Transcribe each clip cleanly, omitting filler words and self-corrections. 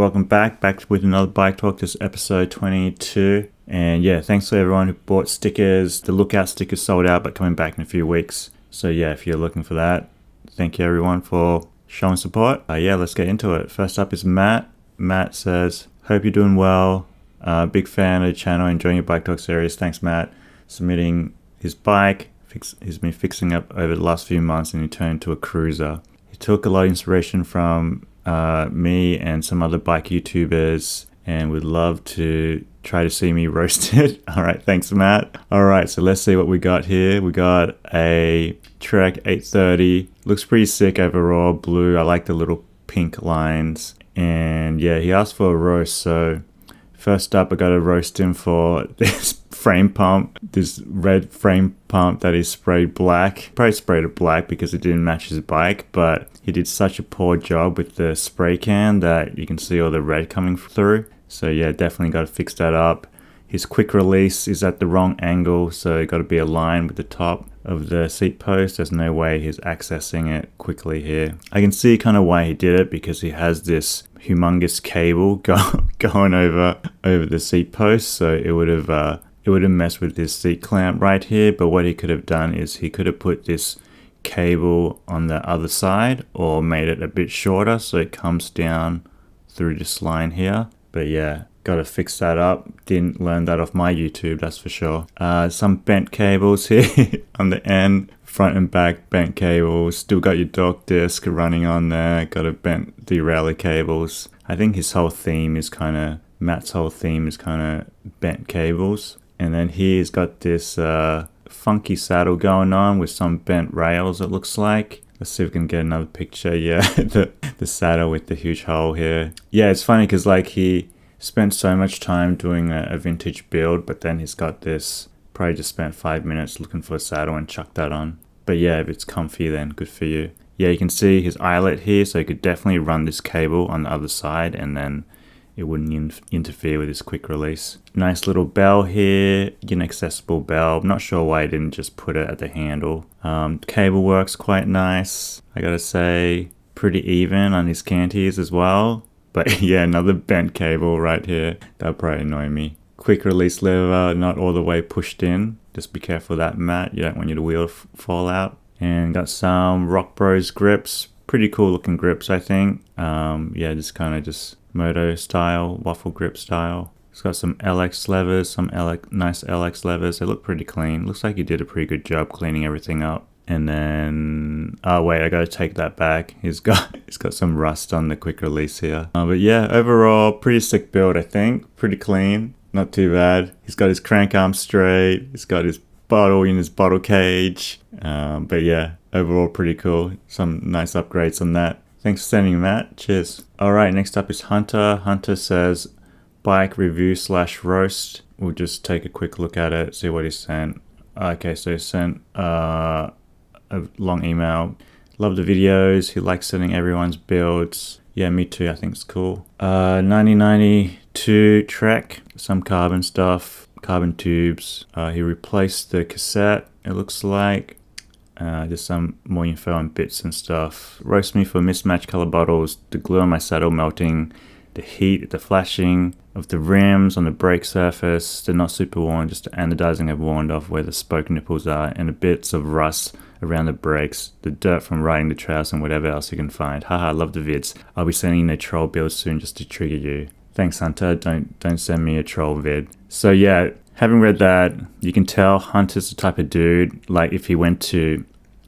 welcome back with another Bike Talk. This is episode 22. And yeah, thanks to everyone who bought stickers. The Lookout stickers sold out, but coming back in a few weeks. So yeah, if you're looking for that, thank you everyone for showing support. Yeah, let's get into it. First up is Matt. Matt says, hope you're doing well. Big fan of the channel, enjoying your Bike Talk series. Thanks, Matt. Submitting his bike. He's been fixing up over the last few months and he turned into a cruiser. He took a lot of inspiration from me and some other bike YouTubers and would love to try to see me roast it. All right, thanks, Matt. All right, so let's see what we got here. We got a Trek 830. Looks pretty sick overall, blue. I like the little pink lines. And yeah, he asked for a roast, so first up, I got to roast him for this frame pump, this red frame pump that he sprayed black. Probably sprayed it black because it didn't match his bike, but he did such a poor job with the spray can that you can see all the red coming through. So yeah, definitely got to fix that up. His quick release is at the wrong angle, so it got to be aligned with the top of the seat post. There's no way he's accessing it quickly here. I can see kind of why he did it, because he has this humongous cable going over the seat post, so it would have messed with this seat clamp right here. But what he could have done is he could have put this cable on the other side or made it a bit shorter so it comes down through this line here. But yeah, gotta fix that up. Didn't learn that off my YouTube, that's for sure. Some bent cables here on the end, front and back bent cables. Still got your dog disc running on there. Got a bent derailleur cables. I think Matt's whole theme is kind of bent cables. And then he's got this funky saddle going on with some bent rails, it looks like. Let's see if we can get another picture. Yeah, the saddle with the huge hole here. Yeah, it's funny because like he spent so much time doing a vintage build, but then he's got this, probably just spent 5 minutes looking for a saddle and chucked that on. But yeah, if it's comfy, then good for you. Yeah, you can see his eyelet here, so you could definitely run this cable on the other side and then it wouldn't interfere with his quick release. Nice little bell here, inaccessible bell. I'm not sure why I didn't just put it at the handle. Cable works quite nice, I gotta say. Pretty even on his canties as well. But yeah, another bent cable right here. That'll probably annoy me. Quick release lever, not all the way pushed in. Just be careful of that, Matt. You don't want your wheel to fall out. And got some Rock Bros grips. Pretty cool looking grips, I think. Yeah, just kind of just moto style, waffle grip style. It's got some LX levers, some nice LX levers. They look pretty clean. Looks like he did a pretty good job cleaning everything up. And then, oh wait, I gotta take that back. He's got some rust on the quick release here. But yeah, overall, pretty sick build, I think. Pretty clean, not too bad. He's got his crank arm straight. He's got his bottle in his bottle cage. But yeah, overall pretty cool. Some nice upgrades on that. Thanks for sending that. Cheers. All right, next up is Hunter. Hunter says, bike review / roast. We'll just take a quick look at it, see what he sent. Okay, so he sent a long email. Love the videos. He likes sending everyone's builds. Yeah, me too. I think it's cool. 1992 Trek, some carbon stuff, carbon tubes. He replaced the cassette, it looks like. Just some more info on bits and stuff. Roast me for mismatched color bottles, the glue on my saddle melting, the heat, the flashing of the rims on the brake surface. They're not super worn, just the anodizing have worn off where the spoke nipples are, and the bits of rust around the brakes, the dirt from riding the trails, and whatever else you can find. Haha, love the vids. I'll be sending a troll build soon just to trigger you. Thanks, Hunter. Don't send me a troll vid. So yeah, having read that, you can tell Hunter's the type of dude, like if he went to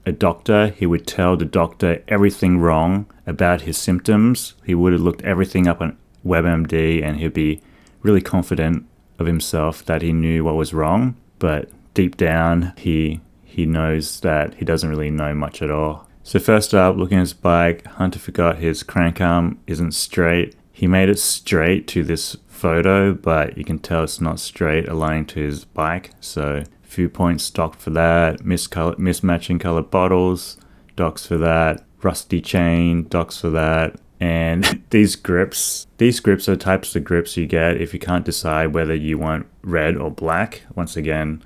a doctor, he would tell the doctor everything wrong about his symptoms. He would have looked everything up on WebMD and he'd be really confident of himself that he knew what was wrong. But deep down, he knows that he doesn't really know much at all. So first up, looking at his bike, Hunter forgot his crank arm isn't straight. He made it straight to this photo, but you can tell it's not straight aligning to his bike. So few points docked for that. Mismatching colored bottles, docks for that. Rusty chain, docks for that. And these grips are types of grips you get if you can't decide whether you want red or black. Once again,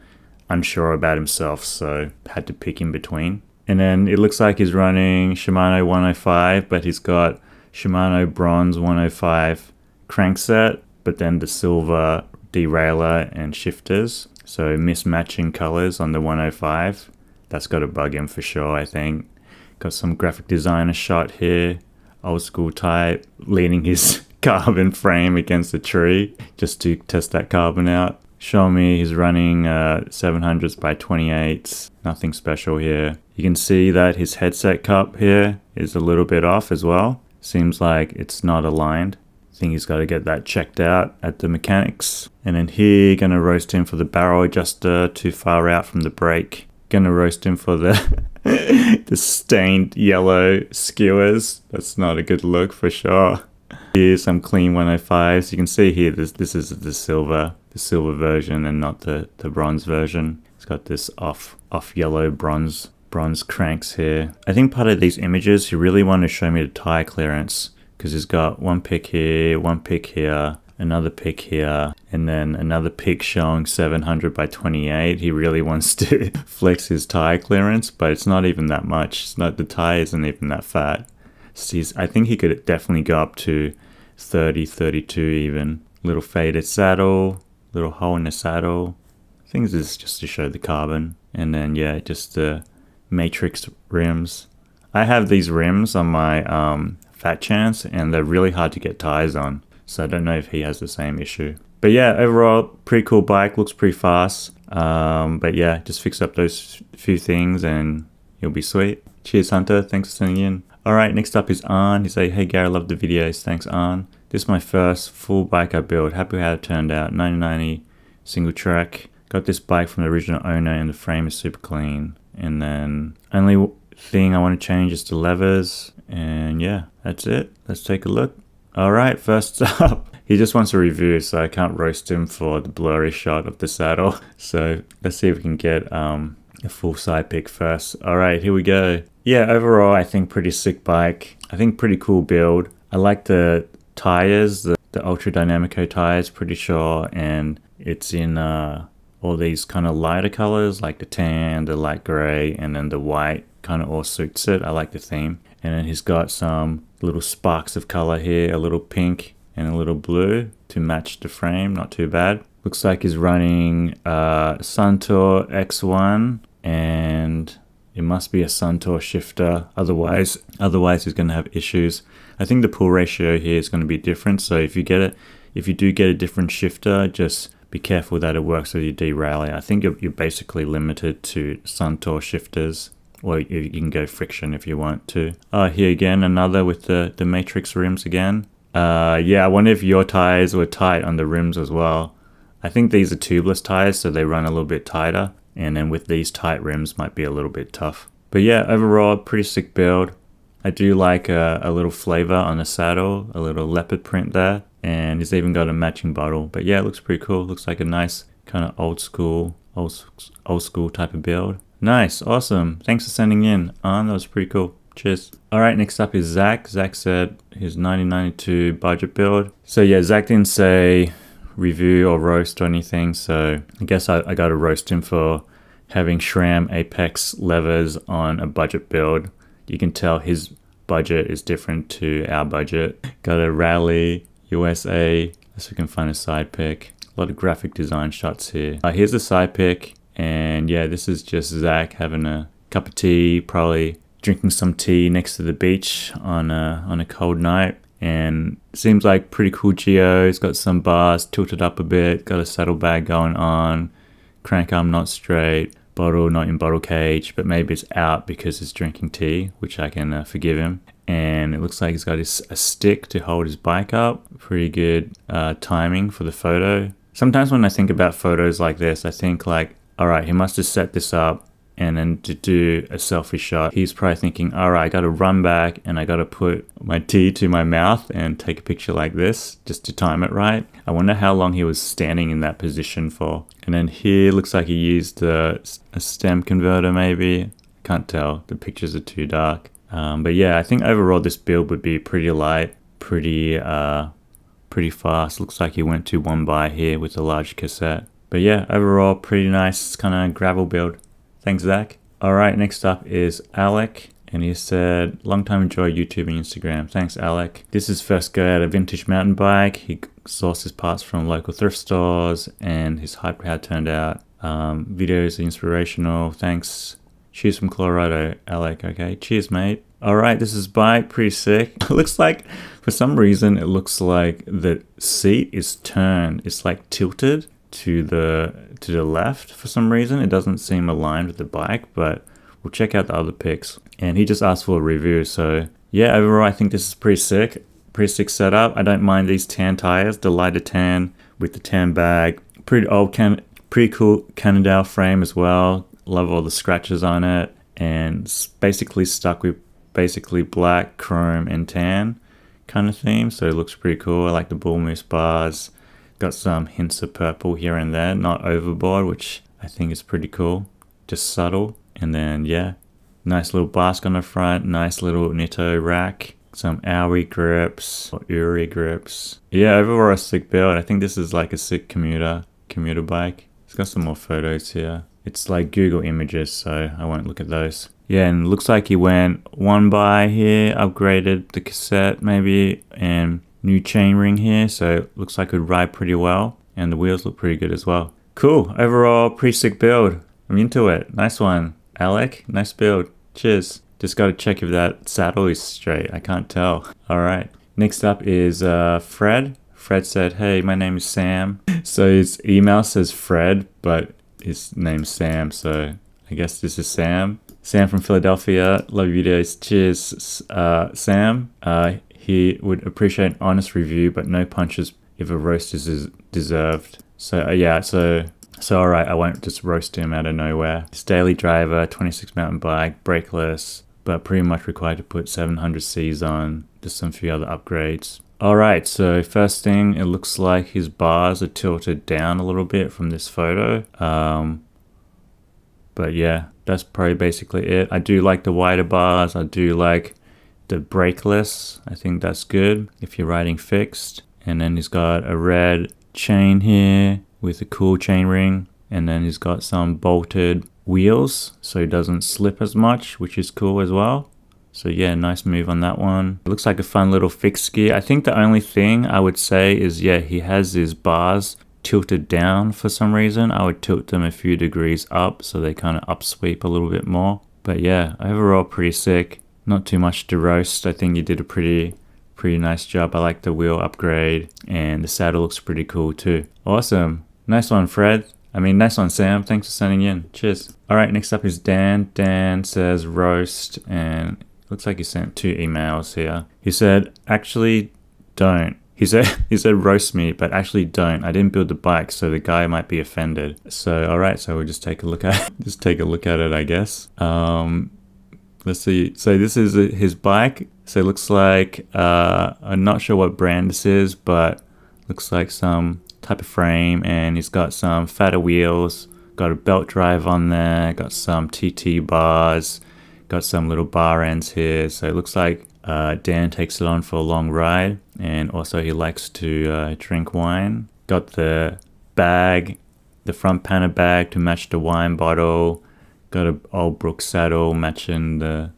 unsure about himself, so had to pick in between. And then it looks like he's running Shimano 105, but he's got Shimano Bronze 105 crankset, but then the silver derailleur and shifters. So mismatching colors on the 105. That's got to bug him for sure, I think. Got some graphic designer shot here. Old school type, leaning his carbon frame against the tree just to test that carbon out. Show me he's running 700s by 28s. Nothing special here. You can see that his headset cup here is a little bit off as well. Seems like it's not aligned. I think he's got to get that checked out at the mechanics. And then here, gonna roast him for the barrel adjuster too far out from the brake. Gonna roast him for the the stained yellow skewers. That's not a good look for sure. Here's some clean 105s. You can see here this is the silver version and not the bronze version. It's got this off yellow bronze cranks here. I think part of these images he really wanted to show me the tire clearance, because he's got one pick here, one pick here, another pick here, and then another pick showing 700 by 28. He really wants to flex his tire clearance, but it's not even that much. It's not, the tire isn't even that fat. So I think he could definitely go up to 30, 32 even. Little faded saddle, little hole in the saddle. I think this is just to show the carbon. And then yeah, just the matrix rims. I have these rims on my Fat Chance, and they're really hard to get tires on. So I don't know if he has the same issue. But yeah, overall, pretty cool bike. Looks pretty fast. But yeah, just fix up those few things and you'll be sweet. Cheers, Hunter. Thanks for sending in. Alright, next up is Arn. He say, hey Gary, love the videos. Thanks, Arn. This is my first full bike I built. Happy how it turned out. 1990 single track. Got this bike from the original owner and the frame is super clean. And then only thing I want to change is the levers. And yeah, that's it. Let's take a look. Alright, first up, he just wants a review, so I can't roast him for the blurry shot of the saddle. So let's see if we can get a full side pick first. Alright, here we go. Yeah, overall, I think pretty sick bike. I think pretty cool build. I like the tires, the Ultra Dynamico tires, pretty sure. And it's in all these kind of lighter colors, like the tan, the light gray, and then the white kind of all suits it. I like the theme. And then he's got some little sparks of color here, a little pink and a little blue to match the frame. Not too bad. Looks like he's running Suntour X1, and it must be a Suntour shifter. Otherwise he's going to have issues. I think the pull ratio here is going to be different. So if you do get a different shifter, just be careful that it works with your derailleur. I think you're basically limited to Suntour shifters. Or you can go friction if you want to. Here again, another with the matrix rims again. Yeah, I wonder if your tires were tight on the rims as well. I think these are tubeless tires, so they run a little bit tighter. And then with these tight rims, might be a little bit tough. But yeah, overall, pretty sick build. I do like a little flavor on the saddle, a little leopard print there. And he's even got a matching bottle. But yeah, it looks pretty cool. Looks like a nice kind of old school type of build. Nice, awesome. Thanks for sending in. That was pretty cool. Cheers. Alright, next up is Zach. Zach said his 1992 budget build. So yeah, Zach didn't say review or roast or anything, so I guess I gotta roast him for having SRAM Apex levers on a budget build. You can tell his budget is different to our budget. Got a Rally USA. Let's see if we can find a side pick. A lot of graphic design shots here. Here's the side pick. And yeah, this is just Zach having a cup of tea, probably drinking some tea next to the beach on a cold night. And seems like pretty cool geo. He's got some bars tilted up a bit, got a saddlebag going on, crank arm not straight, bottle not in bottle cage, but maybe it's out because he's drinking tea, which I can forgive him. And it looks like he's got a stick to hold his bike up. Pretty good timing for the photo. Sometimes when I think about photos like this, I think like, alright, he must have set this up, and then to do a selfie shot, he's probably thinking, alright, I gotta run back and I gotta put my tea to my mouth and take a picture like this just to time it right. I wonder how long he was standing in that position for. And then here looks like he used a stem converter maybe. Can't tell, the pictures are too dark. But yeah, I think overall this build would be pretty light, pretty fast. Looks like he went to 1x here with a large cassette. But yeah, overall, pretty nice kind of gravel build. Thanks, Zach. Alright, next up is Alec. And he said, long time enjoy YouTube and Instagram. Thanks, Alec. This is first go at a vintage mountain bike. He sources parts from local thrift stores and his hype how it turned out. Videos are inspirational. Thanks. Cheers from Colorado, Alec. Okay, cheers, mate. All right, this is bike. Pretty sick. It looks like, for some reason, it looks like the seat is turned. It's like tilted to the left for some reason. It doesn't seem aligned with the bike, but we'll check out the other pics. And he just asked for a review. So yeah, overall, I think this is pretty sick. Pretty sick setup. I don't mind these tan tires, the lighter tan with the tan bag. Pretty old, pretty cool Cannondale frame as well. Love all the scratches on it. And it's basically stuck with basically black, chrome, and tan kind of theme. So it looks pretty cool. I like the bull moose bars. Got some hints of purple here and there, not overboard, which I think is pretty cool. Just subtle. And then, yeah, nice little basque on the front, nice little Nitto rack, some Aoi grips, or Uri grips. Yeah, overall a sick build. I think this is like a sick commuter bike. It's got some more photos here. It's like Google Images, so I won't look at those. Yeah, and it looks like he went one by here, upgraded the cassette maybe, and new chainring here, so it looks like it would ride pretty well, and the wheels look pretty good as well. Cool, overall pretty sick build. I'm into it. Nice one, Alec. Nice build. Cheers. Just got to check if that saddle is straight. I can't tell. All right. Next up is Fred. Fred said, hey, my name is Sam. So his email says Fred, but his name's Sam, so I guess this is Sam. Sam from Philadelphia. Love your videos. Cheers, Sam. He would appreciate an honest review, but no punches if a roast is deserved. So yeah, so alright, I won't just roast him out of nowhere. His daily driver, 26 mountain bike, brakeless, but pretty much required to put 700Cs on. Just some few other upgrades. Alright, so first thing, it looks like his bars are tilted down a little bit from this photo. But yeah, that's probably basically it. I do like the wider bars. I do like the brakeless. I think that's good if you're riding fixed. And then he's got a red chain here with a cool chain ring. And then he's got some bolted wheels so he doesn't slip as much, which is cool as well. So yeah, nice move on that one. It looks like a fun little fixed gear. I think the only thing I would say is, yeah, he has his bars tilted down for some reason. I would tilt them a few degrees up so they kind of upsweep a little bit more. But yeah, overall pretty sick. Not too much to roast. I think you did a pretty nice job. I like the wheel upgrade and the saddle looks pretty cool too. Awesome. Nice one, Fred. Nice one, Sam. Thanks for sending in. Cheers. All right, next up is Dan. Dan says roast, and looks like he sent 2 emails here. He said, actually don't. He said roast me, but actually don't. I didn't build the bike, so the guy might be offended. So all right, so we'll just take a look at it, I guess. Let's see. So this is his bike. So it looks like I'm not sure what brand this is, but looks like some type of frame, and he's got some fatter wheels. Got a belt drive on there. Got some TT bars. Got some little bar ends here. So it looks like Dan takes it on for a long ride, and also he likes to drink wine. Got the bag, the front panel bag to match the wine bottle. Got an old Brooks saddle matching the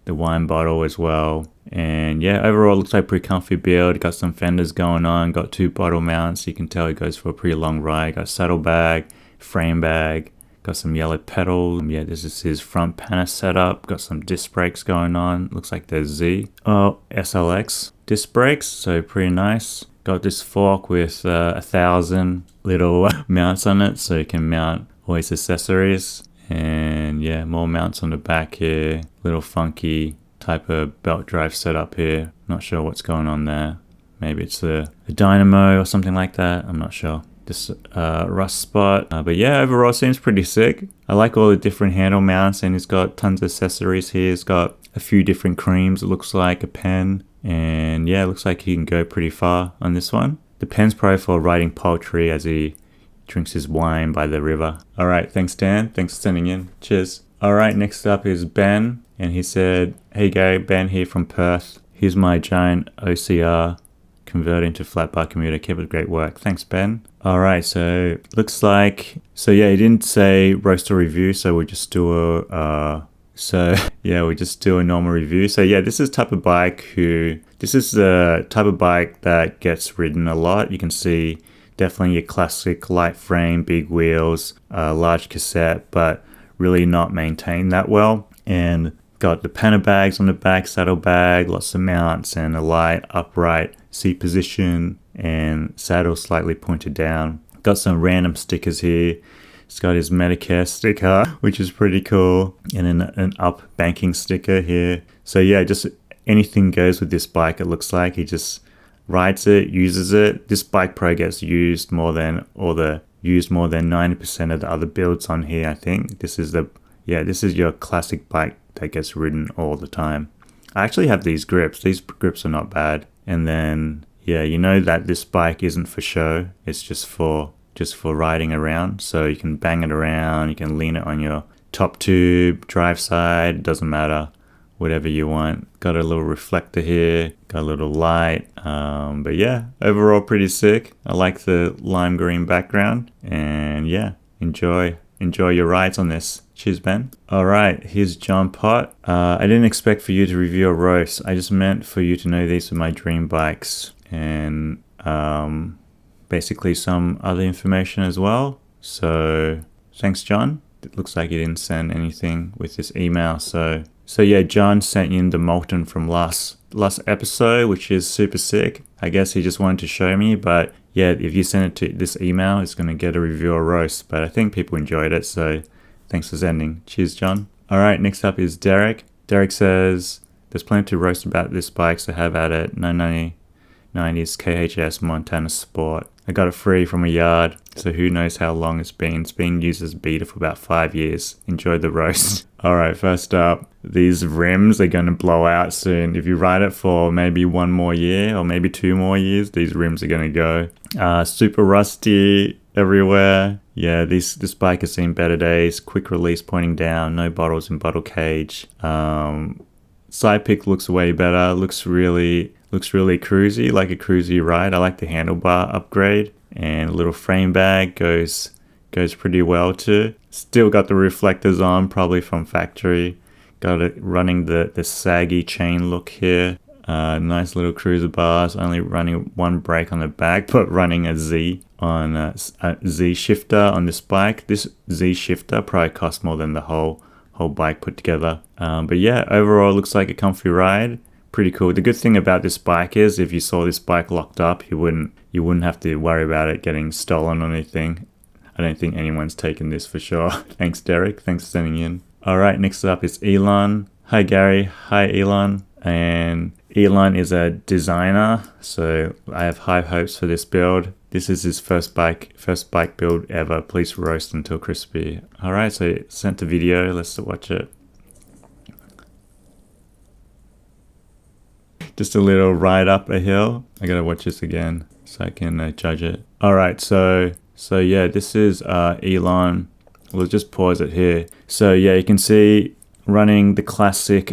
wine bottle as well. And yeah, overall looks like pretty comfy build. Got some fenders going on. Got 2 bottle mounts. You can tell he goes for a pretty long ride. Got saddle bag, frame bag. Got some yellow pedals. Yeah, this is his front panel setup. Got some disc brakes going on. Looks like they're SLX disc brakes, so pretty nice. Got this fork with 1,000 little mounts on it, so you can mount all his accessories. And yeah, more mounts on the back here. Little funky type of belt drive setup here. Not sure what's going on there. Maybe it's a dynamo or something like that. I'm not sure. This rust spot. But yeah, overall seems pretty sick. I like all the different handle mounts, and he's got tons of accessories here. He's got a few different creams. It looks like a pen. And yeah, it looks like he can go pretty far on this one. The pen's probably for riding poultry as he drinks his wine by the river. All right, thanks Dan. Thanks for sending in. Cheers. All right, next up is Ben. And he said, hey Gary, Ben here from Perth. Here's my giant OCR converting to flat bar commuter. Keep up great work. Thanks, Ben. All right, so looks like, so yeah, he didn't say roast or review, so we'll just do a So yeah, we just do a normal review. So yeah, this is the type of bike that gets ridden a lot. You can see definitely your classic light frame, big wheels, large cassette, but really not maintained that well. And got the panel bags on the back, saddle bag, lots of mounts, and a light upright seat position, and saddle slightly pointed down. Got some random stickers here. It's got his Medicare sticker, which is pretty cool, and an up banking sticker here. So yeah, just anything goes with this bike, it looks like. He just rides it, uses it. This bike pro gets used more than 90% of the other builds on here, I think. This is your classic bike that gets ridden all the time. I actually have these grips. These grips are not bad. And then, yeah, you know that this bike isn't for show. It's just for riding around. So you can bang it around. You can lean it on your top tube, drive side. Doesn't matter. Whatever you want. Got a little reflector here. Got a little light. But yeah, overall pretty sick. I like the lime green background. And yeah, enjoy your rides on this. Cheers, Ben. All right, here's John Pott. I didn't expect for you to review a roast. I just meant for you to know these are my dream bikes, and basically some other information as well. So thanks, John. It looks like you didn't send anything with this email. So yeah, John sent in the Molten from last episode, which is super sick. I guess he just wanted to show me, but yeah, if you send it to this email, it's going to get a review or roast. But I think people enjoyed it, so thanks for sending. Cheers, John. All right, next up is Derek. Derek says, there's plenty to roast about this bike, so have at it. 990 90s KHS Montana Sport. I got it free from a yard, so who knows how long it's been. It's been used as a beater for about 5 years. Enjoy the roast. All right, first up, these rims are going to blow out soon. If you ride it for maybe 1 more year or maybe 2 more years, these rims are going to go. Super rusty everywhere. Yeah, this bike has seen better days. Quick release pointing down, no bottles in bottle cage. Side pick looks way better. Looks really cruisy, like a cruisy ride. I like the handlebar upgrade, and a little frame bag goes pretty well too. Still got the reflectors on, probably from factory. Got it running the saggy chain look here. Nice little cruiser bars, only running 1 brake on the back, but running a Z on a Z shifter on this bike. This Z shifter probably cost more than the whole bike put together. But yeah, overall looks like a comfy ride. Pretty cool. The good thing about this bike is if you saw this bike locked up, you wouldn't have to worry about it getting stolen or anything. I don't think anyone's taken this for sure. Thanks, Derek. Thanks for sending in. All right, next up is Elon. Hi, Gary. Hi, Elon. And Elon is a designer, so I have high hopes for this build. This is his first bike build ever. Please roast until crispy. All right, so sent the video. Let's watch it. Just a little ride up a hill. I gotta watch this again so I can judge it. All right, so yeah, this is Elon. We'll just pause it here. So yeah, you can see running the classic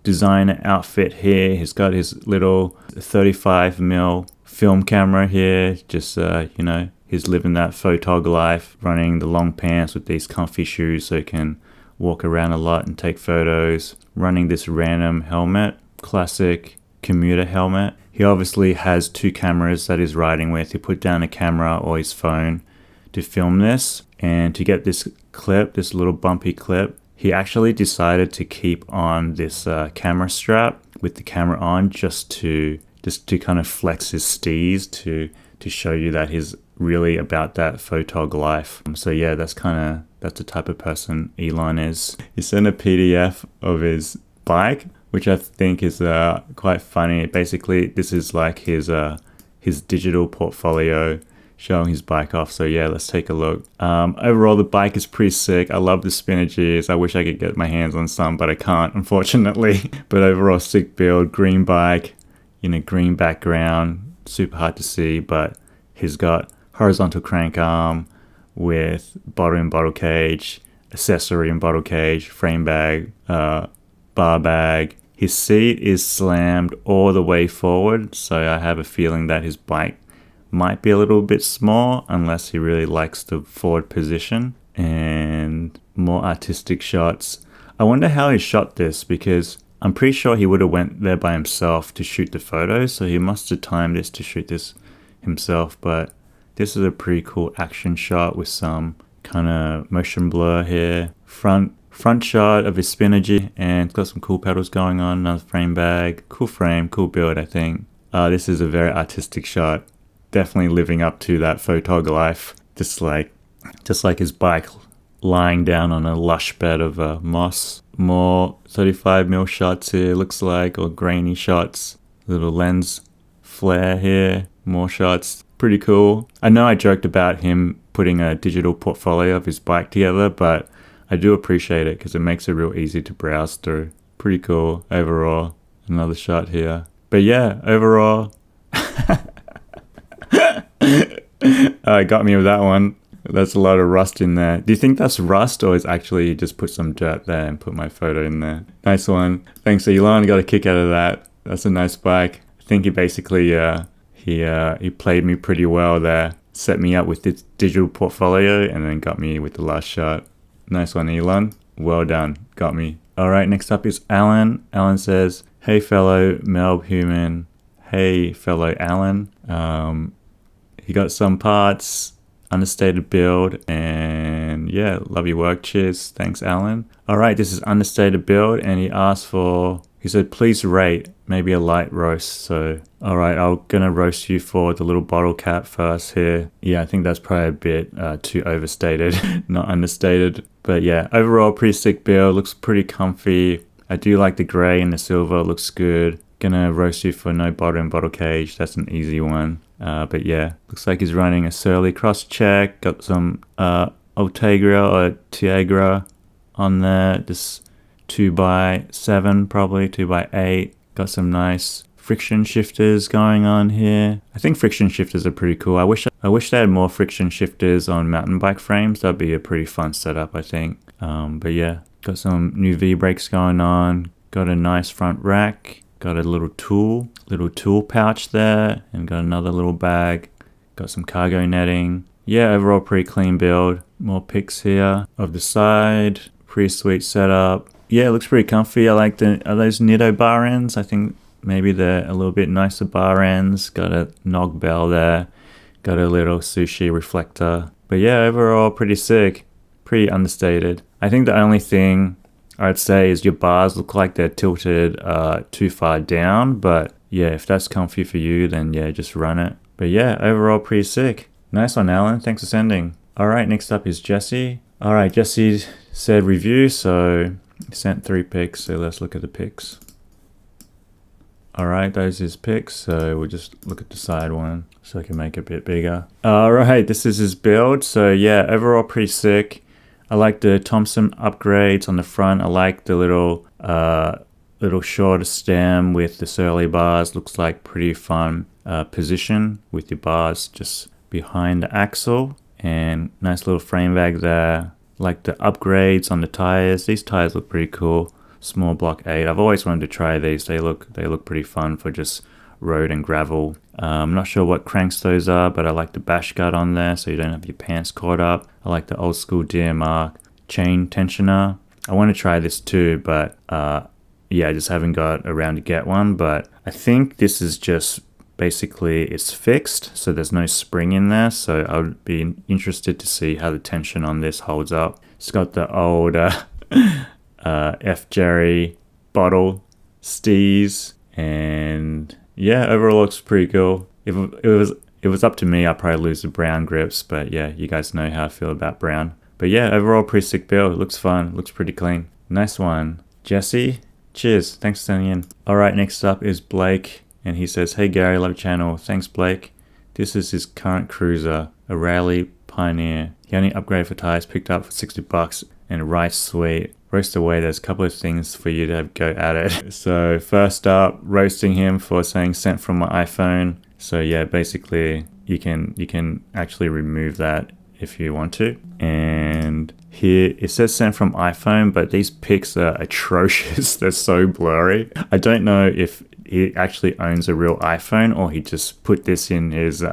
designer outfit here. He's got his little 35mm film camera here. Just he's living that photog life, running the long pants with these comfy shoes so he can walk around a lot and take photos. Running this random helmet, classic commuter helmet. He obviously has 2 cameras that he's riding with. He put down a camera or his phone to film this, and to get this clip, this little bumpy clip, he actually decided to keep on this camera strap with the camera on just to kind of flex his steez to show you that he's really about that photog life. So yeah, that's the type of person Elon is. He sent a PDF of his bike, which I think is quite funny. Basically, this is like his digital portfolio showing his bike off. So yeah, let's take a look. Overall, the bike is pretty sick. I love the spinner gears. I wish I could get my hands on some, but I can't, unfortunately. But overall, sick build, green bike, green background, super hard to see, but he's got horizontal crank arm with bottle in bottle cage, accessory in bottle cage, frame bag, bar bag. His seat is slammed all the way forward, so I have a feeling that his bike might be a little bit small unless he really likes the forward position. And more artistic shots. I wonder how he shot this, because I'm pretty sure he would have went there by himself to shoot the photos, so he must have timed this to shoot this himself. But this is a pretty cool action shot with some kind of motion blur here. Front shot of his Spinergy, and it's got some cool pedals going on. Another frame bag, cool frame, cool build. I think this is a very artistic shot, definitely living up to that photog life. Just like his bike lying down on a lush bed of moss. More 35mm shots here, looks like, or grainy shots. Little lens flare here, more shots. Pretty cool. I know I joked about him putting a digital portfolio of his bike together, but I do appreciate it because it makes it real easy to browse through. Pretty cool overall. Another shot here. But yeah, overall, it got me with that one. There's a lot of rust in there. Do you think that's rust, or is actually just put some dirt there and put my photo in there? Nice one. Thanks, Elon. Got a kick out of that. That's a nice bike. I think he basically he played me pretty well there. Set me up with this digital portfolio and then got me with the last shot. Nice one, Elon. Well done. Got me. All right, next up is Alan. Alan says, "Hey, fellow Melb human. Hey, fellow Alan. He got some parts, understated build, and yeah, love your work. Cheers. Thanks, Alan." All right, this is understated build, and he said, please rate, maybe a light roast. So, all right, I'm gonna roast you for the little bottle cap first here. Yeah, I think that's probably a bit too overstated, not understated. But yeah, overall, pretty sick build. Looks pretty comfy. I do like the gray and the silver. Looks good. Gonna roast you for no bottle and bottle cage. That's an easy one. But yeah, looks like he's running a Surly cross check. Got some Ultegra or Tiagra on there. Just 2x7, probably 2x8. Got some nice friction shifters going on here. I think friction shifters are pretty cool. I wish they had more friction shifters on mountain bike frames. That'd be a pretty fun setup, I think. But yeah, got some new V-brakes going on. Got a nice front rack. Got a little tool pouch there, and got another little bag. Got some cargo netting. Yeah, overall pretty clean build. More pics here of the side. Pretty sweet setup. Yeah, it looks pretty comfy. I like are those Nitto bar ends? I think maybe they're a little bit nicer bar ends. Got a nog bell there. Got a little sushi reflector. But yeah, overall pretty sick. Pretty understated. I think the only thing I'd say is your bars look like they're tilted too far down. But yeah, if that's comfy for you, then yeah, just run it. But yeah, overall pretty sick. Nice one, Alan. Thanks for sending. All right, next up is Jesse. All right, Jesse said review, so he sent 3 pics, so let's look at the pics. All right, those is pics, so we'll just look at the side one so I can make it a bit bigger. All right, this is his build. So yeah, overall pretty sick. I like the Thompson upgrades on the front. I like the little shorter stem with the Surly bars. Looks like pretty fun position with your bars just behind the axle. And nice little frame bag there. Like the upgrades on the tires. These tires look pretty cool. Small block 8. I've always wanted to try these. They look pretty fun for just road and gravel. I'm not sure what cranks those are, but I like the bash guard on there so you don't have your pants caught up. I like the old school DMR chain tensioner. I want to try this too, but yeah, I just haven't got around to get one. But I think this is just basically it's fixed, so there's no spring in there. So I would be interested to see how the tension on this holds up. It's got the old F Jerry bottle stees, and yeah, overall looks pretty cool. If it was up to me, I'd probably lose the brown grips, but yeah, you guys know how I feel about brown. But yeah, overall pretty sick build. Looks fun. Looks pretty clean. Nice one, Jesse. Cheers. Thanks for sending in. All right, next up is Blake, and he says, "Hey Gary, love channel. Thanks, Blake. This is his current cruiser, a Rally Pioneer. He only upgraded for tires, picked up for $60, and right sweet. Roast away, there's a couple of things for you to go at it." So first up, roasting him for saying sent from my iPhone. So yeah, basically you can actually remove that if you want to. And here it says sent from iPhone, but these pics are atrocious. They're so blurry. I don't know if he actually owns a real iPhone or he just put this in his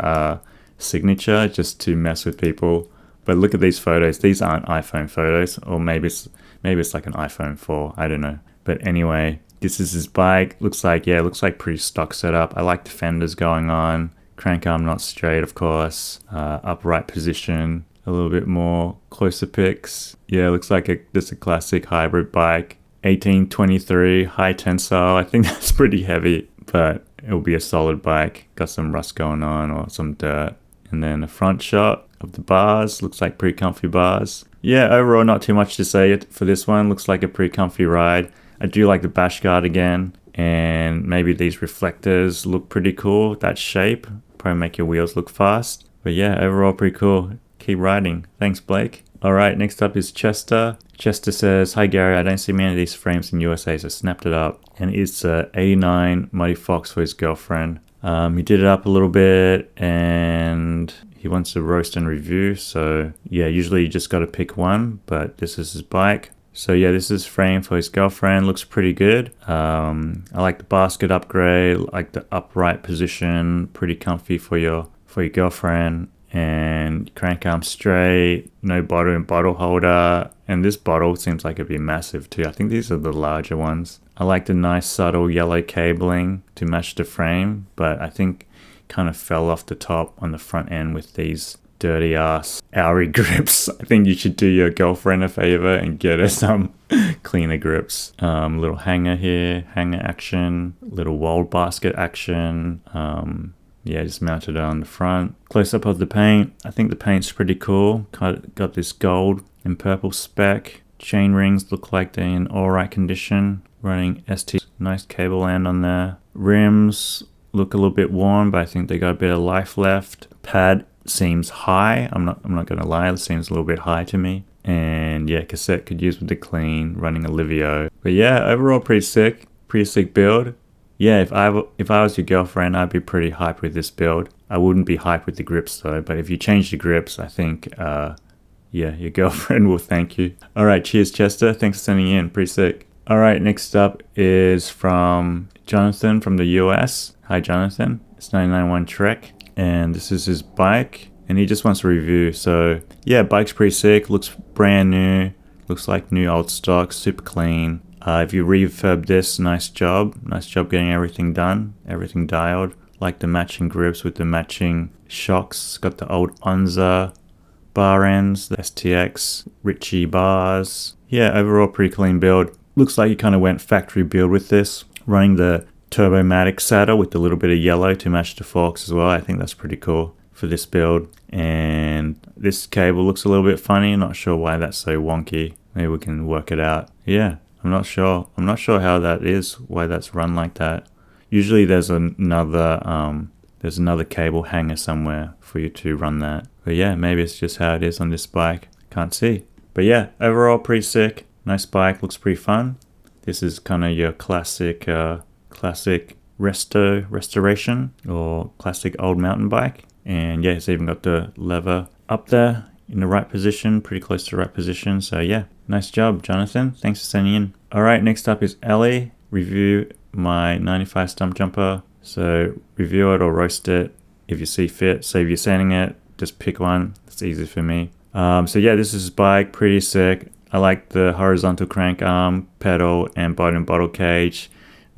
signature just to mess with people. But look at these photos. These aren't iPhone photos, or maybe Maybe it's like an iPhone 4, I don't know. But anyway, this is his bike. Looks like pretty stock setup. I like the fenders going on. Crank arm not straight, of course. Upright position. A little bit more closer pics. Yeah, looks like just a classic hybrid bike. 1823 high tensile. I think that's pretty heavy, but it'll be a solid bike. Got some rust going on or some dirt. And then a front shot of the bars. Looks like pretty comfy bars. Yeah, overall not too much to say for this one. Looks like a pretty comfy ride. I do like the bash guard again. And maybe these reflectors look pretty cool. That shape probably make your wheels look fast. But yeah, overall pretty cool. Keep riding. Thanks, Blake. Alright, next up is Chester. Chester says, "Hi Gary, I don't see many of these frames in USA, so snapped it up." And it's a 89 Muddy Fox for his girlfriend. He did it up a little bit and he wants to roast and review. So yeah, usually you just got to pick one, but this is his bike. So yeah, this is frame for his girlfriend. Looks pretty good. I like the basket upgrade, like the upright position, pretty comfy for your girlfriend. And crank arm straight, no bottle holder. And this bottle seems like it'd be massive too. I think these are the larger ones. I like the nice subtle yellow cabling to match the frame, but I think kind of fell off the top on the front end with these dirty ass Auri grips. I think you should do your girlfriend a favor and get her some cleaner grips. Little hanger here, hanger action, little wall basket action. Yeah, just mounted it on the front. Close up of the paint. I think the paint's pretty cool. Got this gold and purple speck. Chain rings look like they're in alright condition. Running ST, nice cable end on there. Rims look a little bit worn, but I think they got a bit of life left. Pad seems high. I'm not gonna lie, it seems a little bit high to me. And yeah, cassette could use with the clean. Running a Livio. But yeah, overall pretty sick build. Yeah, if I was your girlfriend, I'd be pretty hyped with this build. I wouldn't be hyped with the grips though, but if you change the grips, I think, yeah, your girlfriend will thank you. Alright, cheers Chester, thanks for sending in, pretty sick. Alright, next up is from Jonathan from the US. Hi Jonathan, it's 991 Trek, and this is his bike, and he just wants a review. So yeah, bike's pretty sick, looks brand new, looks like new old stock, super clean. If you refurb this, nice job getting everything done, everything dialed. Like the matching grips with the matching shocks. Got the old Onza bar ends, the STX, Ritchie bars. Yeah, overall pretty clean build. Looks like you kind of went factory build with this. Running the Turbomatic saddle with a little bit of yellow to match the forks as well. I think that's pretty cool for this build. And this cable looks a little bit funny. Not sure why that's so wonky. Maybe we can work it out. Yeah. I'm not sure how that is, why that's run like that. Usually there's another cable hanger somewhere for you to run that. But yeah, maybe it's just how it is on this bike. Can't see. But yeah, overall pretty sick. Nice bike, looks pretty fun. This is kind of your classic restoration or classic old mountain bike. And yeah, it's even got the lever up there in the right position, pretty close to the right position. So yeah, nice job, Jonathan. Thanks for sending in. Alright, next up is Ellie. Review my 95 stump jumper. So review it or roast it if you see fit. So if you're sending it, just pick one. It's easy for me. So yeah, this is his bike, pretty sick. I like the horizontal crank arm, pedal, and bottle cage.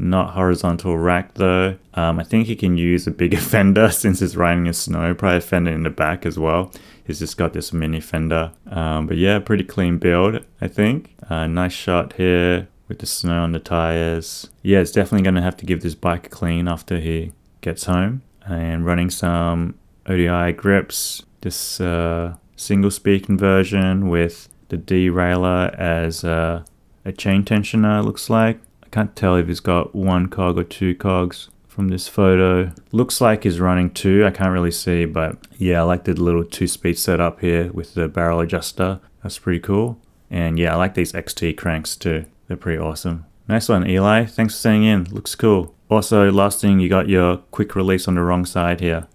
Not horizontal rack though. I think he can use a bigger fender since it's riding in snow. Probably a fender in the back as well. He's just got this mini fender. But yeah, pretty clean build, I think. Nice shot here with the snow on the tires. Yeah, it's definitely going to have to give this bike a clean after he gets home. And running some ODI grips. This single speed conversion with the derailleur as a chain tensioner, looks like. I can't tell if he's got one cog or two cogs from this photo. Looks like he's running two, I can't really see, but yeah, I like the little 2-speed setup here with the barrel adjuster. That's pretty cool. And yeah, I like these XT cranks too. They're pretty awesome. Nice one, Eli. Thanks for sending in. Looks cool. Also, last thing, you got your quick release on the wrong side here.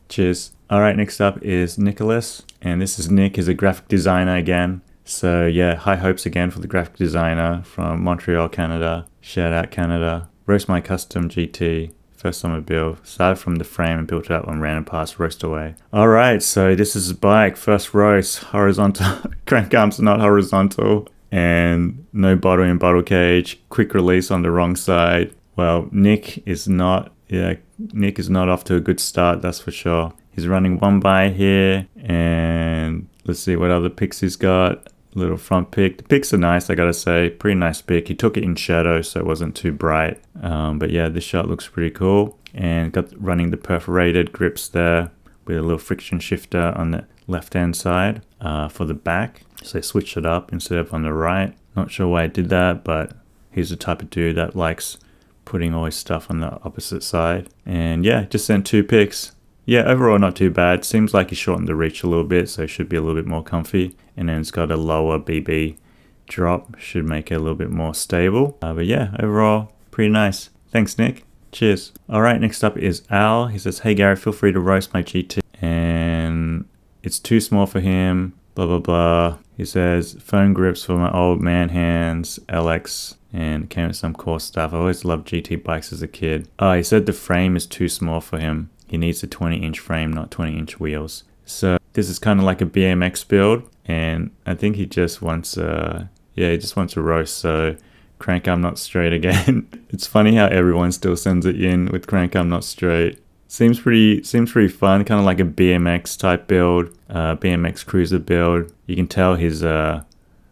Cheers. Alright, next up is Nicholas. And this is Nick, he's a graphic designer again. So yeah, high hopes again for the graphic designer from Montreal, Canada. Shout out Canada. Roast my custom GT. First summer build. Started from the frame and built it up on random parts, roast away. Alright, so this is his bike. First roast. Horizontal. Crank arms are not horizontal. and no bottle in bottle cage, quick release on the wrong side. Well, Nick is not off to a good start, that's for sure. He's running one by here, and let's see what other picks he's got. Little front pick. The picks are nice, I gotta say. Pretty nice pick. He took it in shadow, so it wasn't too bright. But yeah, this shot looks pretty cool. And got running the perforated grips there with a little friction shifter on the left-hand side for the back. So I switched it up instead of on the right. Not sure why I did that, but he's the type of dude that likes putting all his stuff on the opposite side. And yeah, just sent 2 picks. Yeah, overall not too bad. Seems like he shortened the reach a little bit, so it should be a little bit more comfy. And then it's got a lower BB drop, should make it a little bit more stable. But yeah, overall, pretty nice. Thanks, Nick. Cheers. Alright, next up is Al. He says, hey Gary, feel free to roast my GT. And it's too small for him, blah blah blah. He says, phone grips for my old man hands, LX, and came with some cool stuff. I always loved GT bikes as a kid. He said the frame is too small for him. He needs a 20-inch frame, not 20-inch wheels. So this is kind of like a BMX build, and I think he just wants a roast. So crank arm not straight again. It's funny how everyone still sends it in with crank arm not straight. Seems pretty fun, kind of like a BMX type build, BMX cruiser build. You can tell his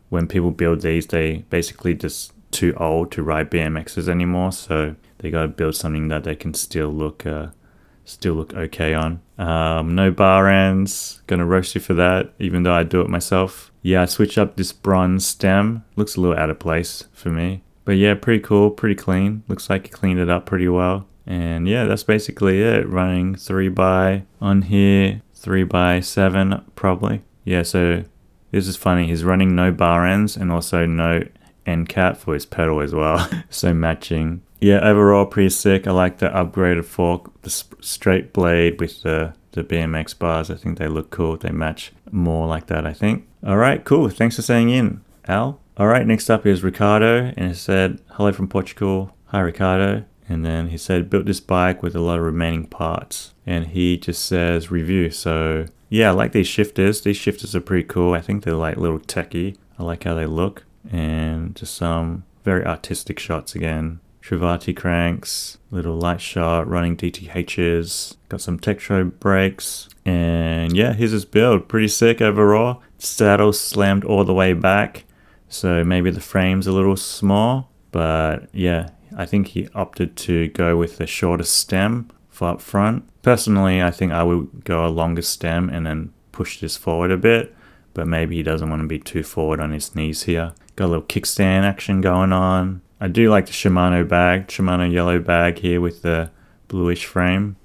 when people build these, they basically just too old to ride BMXs anymore, so they got to build something that they can still look okay on. No bar ends, gonna roast you for that, even though I do it myself. Yeah, I switched up this bronze stem. Looks a little out of place for me, but yeah, pretty cool, pretty clean. Looks like he cleaned it up pretty well. And yeah, that's basically it. Running 3x on here, 3x7 probably. Yeah, so this is funny. He's running no bar ends and also no end cap for his pedal as well. So matching. Yeah, overall pretty sick. I like the upgraded fork, the straight blade with the BMX bars. I think they look cool. They match more like that, I think. All right, cool. Thanks for saying in, Al. All right, next up is Ricardo, and he said, hello from Portugal. Hi, Ricardo. And then he said, built this bike with a lot of remaining parts. And he just says review. So yeah, I like these shifters. These shifters are pretty cool. I think they're like little techie. I like how they look. And just some very artistic shots again. Trivati cranks, little light shot, running DTHs, got some Tektro brakes, and yeah, here's his build. Pretty sick overall. Saddle slammed all the way back, so maybe the frame's a little small, but yeah, I think he opted to go with the shorter stem for up front. Personally, I think I would go a longer stem and then push this forward a bit, but maybe he doesn't want to be too forward on his knees here. Got a little kickstand action going on. I do like the Shimano yellow bag here with the bluish green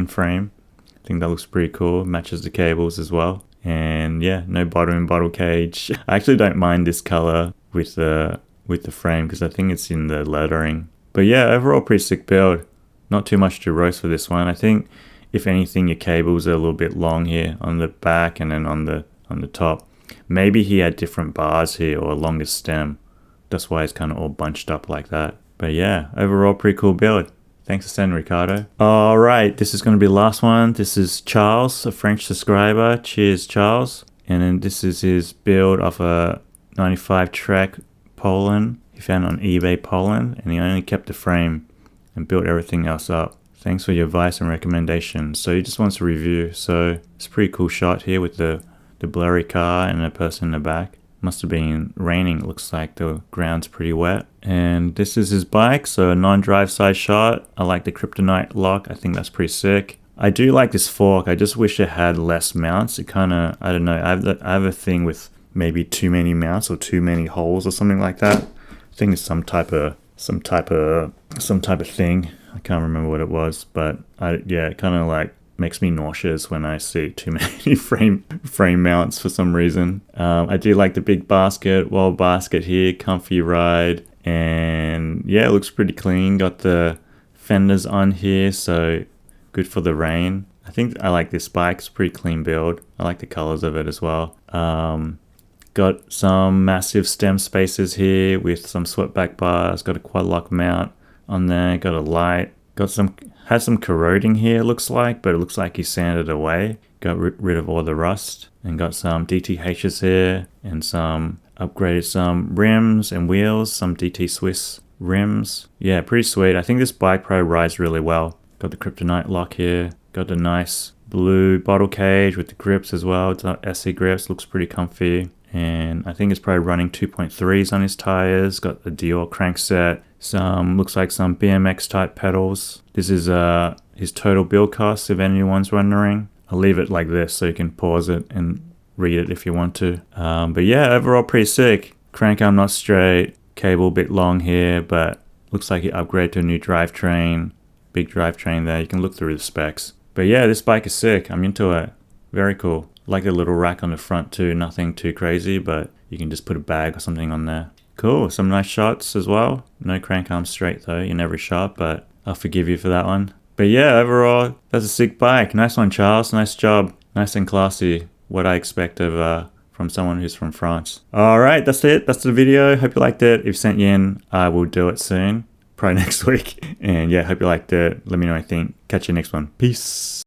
frame. I think that looks pretty cool. Matches the cables as well. And yeah, no bottle in bottle cage. I actually don't mind this color with the frame because I think it's in the lettering. But yeah, overall pretty sick build. Not too much to roast for this one. I think if anything, your cables are a little bit long here on the back and then on the top. Maybe he had different bars here or a longer stem. That's why it's kind of all bunched up like that. But yeah, overall pretty cool build. Thanks for sending, Ricardo. Alright, this is going to be the last one. This is Charles, a French subscriber. Cheers, Charles. And then this is his build of a 95 Trek Poland. He found it on eBay Poland, and he only kept the frame and built everything else up. Thanks for your advice and recommendations. So he just wants a review. So it's a pretty cool shot here with the blurry car and a person in the back. Must have been raining, it looks like the ground's pretty wet. And this is his bike, so a non-drive side shot. I like the kryptonite lock, I think that's pretty sick. I do like this fork, I just wish it had less mounts. It kind of, I don't know, I have a thing with maybe too many mounts or too many holes or something like that. I think it's some type of thing. I can't remember what it was, but it kind of like makes me nauseous when I see too many frame mounts for some reason. I do like the big basket, wall basket here, comfy ride, and yeah, it looks pretty clean. Got the fenders on here, so good for the rain. I think I like this bike, it's a pretty clean build. I like the colors of it as well. Got some massive stem spacers here with some swept back bars, got a quad lock mount on there, got a light, has some corroding here, looks like, but it looks like he sanded away. Got rid of all the rust, and got some DTHs here and some Upgraded some rims and wheels, some DT Swiss rims. Yeah, pretty sweet. I think this bike probably rides really well. Got the kryptonite lock here. Got the nice blue bottle cage with the grips as well. It's not SE grips, looks pretty comfy. And I think it's probably running 2.3s on his tires. Got the Dior crankset. Looks like some BMX type pedals. This is his total build cost if anyone's wondering. I'll leave it like this so you can pause it and read it if you want to. But yeah, overall pretty sick. Crank arm not straight, cable a bit long here, but looks like he upgraded to a new drivetrain. Big drivetrain there. You can look through the specs. But yeah, this bike is sick. I'm into it. Very cool. Like the little rack on the front too. Nothing too crazy, but you can just put a bag or something on there. Cool. Some nice shots as well. No crank arm straight though in every shot, but I'll forgive you for that one. But yeah, overall, that's a sick bike. Nice one, Charles. Nice job. Nice and classy. What I expect of from someone who's from France. Alright, that's it. That's the video. Hope you liked it. If you sent you in, I will do it soon. Probably next week. And yeah, hope you liked it. Let me know what you think. Catch you next one. Peace.